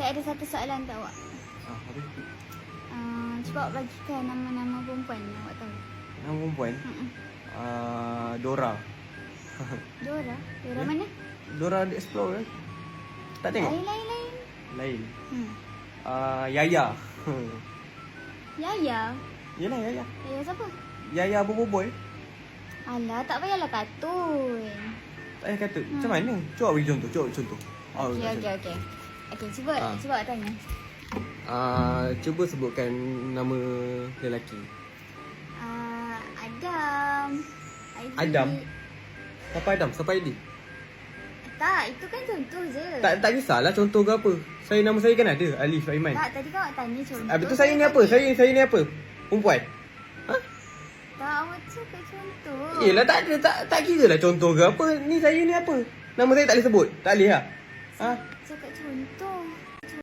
ada satu soalan untuk awak. Apa itu? Cuba awak bagikan nama-nama perempuan yang awak tahu. Nama perempuan? Dora. Dora? Dora mana? Dora the Explorer. Tak tengok? Lain. Lain. Yaya. Yaya? Yelah Yaya. Yaya siapa? Yaya Boboiboy. Alah, tak payahlah kartun. Tak payah kata. Macam mana? Cuba bagi contoh. Okey. Okey, cuba awak tanya. Cuba sebutkan nama lelaki. Adam. Aidi. Adam? Siapa Adam? Siapa Aidi? Tak, itu kan contoh je. Tak kisahlah contoh ke apa. Nama saya kan ada, Alif Aiman. Tak, tadi kan awak tanya contoh. Habis tu saya ni apa? Saya ni apa? Perempuan? Tak, awak cakap contoh. Yelah tak kira lah contoh ke apa. Ni saya ni apa? Nama saya tak boleh sebut? Tak boleh lah? Cakap contoh.